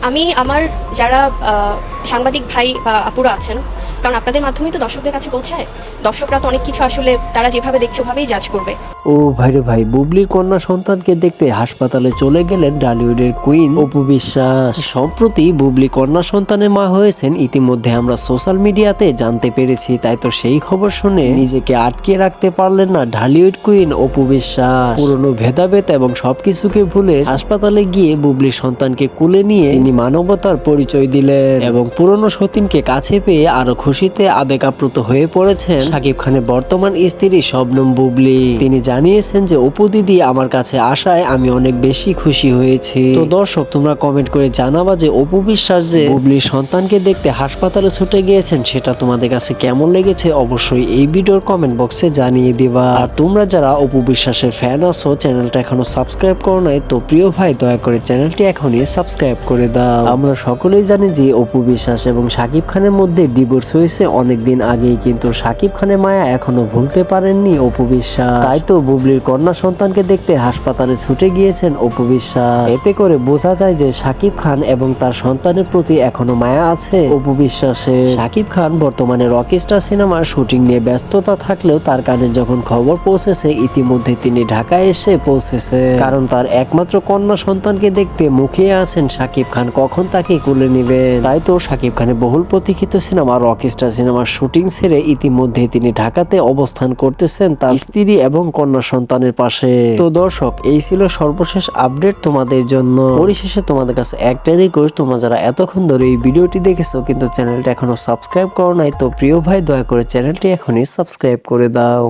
আমি আমার যারা সাংবাদিক ভাই বা আপুরা আছেন, কারণ আপনাদের মাধ্যমেই তো দর্শকদের কাছে পৌঁছায়, দর্শকরা তো অনেক কিছু আসলে তারা যেভাবে দেখছে ওভাবেই জাজ করবে। ও ভাইরে ভাই, বুবলির কন্যা সন্তানকে দেখতে হাসপাতালে চলে গেলেন ঢালিউডের কুইন অপু বিশ্বাস। সম্প্রতি বুবলি কন্যা সন্তানের মা হয়েছেন ইতিমধ্যে আমরা সোশ্যাল মিডিয়াতে জানতে পেরেছি। তাই তো সেই খবর শুনে নিজেকে আটকে রাখতে পারলেন না ঢালিউড কুইন অপু বিশ্বাস। পুরনো ভেদাভেদ এবং সবকিছুকে ভুলে হাসপাতালে গিয়ে বুবলির সন্তানকে কুলে নিয়ে তিনি মানবতার পরিচয় দিলেন এবং পুরনো সতীনকে কাছে পেয়ে আরো খুশিতে আবেগ আপ্লুত হয়ে পড়েছেন শাকিব খানের বর্তমান স্ত্রী শবনম বুবলি। তিনি জানিয়েছেন যে অপু দিদি আমার কাছে আসায় আমি অনেক বেশি খুশি হয়েছি। তো দর্শক, তোমরা কমেন্ট করে জানাবা যে অপু বিশ্বাস যে বুবলির সন্তানকে দেখতে হাসপাতালে ছুটে গিয়েছেন সেটা তোমাদের কাছে কেমন লেগেছে অবশ্যই এই ভিডিওর কমেন্ট বক্সে জানিয়ে দিবা। আর তোমরা যারা অপু বিশ্বাসের ফ্যান আছো, চ্যানেলটা এখনো সাবস্ক্রাইব করো নাই, তো প্রিয় ভাই দয়া করে চ্যানেলটি এখনই সাবস্ক্রাইব করে দাও। আমরা সকলেই জানি যে অপু বিশ্বাস এবং শাকিব খানের মধ্যে ডিভোর্স হয়েছে অনেকদিন আগেই, কিন্তু শাকিব খানের মায়া এখনো ভুলতে পারেননি অপু বিশ্বাস। তাই তো বুবলির কন্যা সন্তানকে দেখতে হাসপাতালে ছুটে গিয়েছেন অপু বিশ্বাস। এতে করে বোঝা যায় যে শাকিব খান এবং তার সন্তানের প্রতি এখনো মায়া আছে অপু বিশ্বাসের। শাকিব খান বর্তমানে রকিস্টার সিনেমার শুটিং নিয়ে ব্যস্ততা থাকলেও তার কানে যখন খবর পৌঁছেছে ইতিমধ্যে তিনি ঢাকায় এসে পৌঁছেছে, কারণ তার একমাত্র কন্যা সন্তানকে দেখতে মুখিয়ে আছেন শাকিব খান কখন তাকে কোলে নেবেন। তাই তো শাকিব খানের বহুল প্রতীক্ষিত সিনেমা রকিস্টার সিনেমার শুটিং ছেড়ে ইতিমধ্যে তিনি ঢাকাতে অবস্থান করতেছেন তার স্ত্রী এবং কন্যা সন্তানের পাশে। তো দর্শক, এই ছিল সর্বশেষ আপডেট তোমাদের জন্য। পরিশেষে তোমাদের কাছে একটাই রিকোয়েস্ট, তোমরা যারা এতক্ষণ ধরে এই ভিডিওটি দেখেছো কিন্তু চ্যানেলটা এখনো সাবস্ক্রাইব করো নাই, তো প্রিয় ভাই দয়া করে চ্যানেলটি এখনই সাবস্ক্রাইব করে দাও।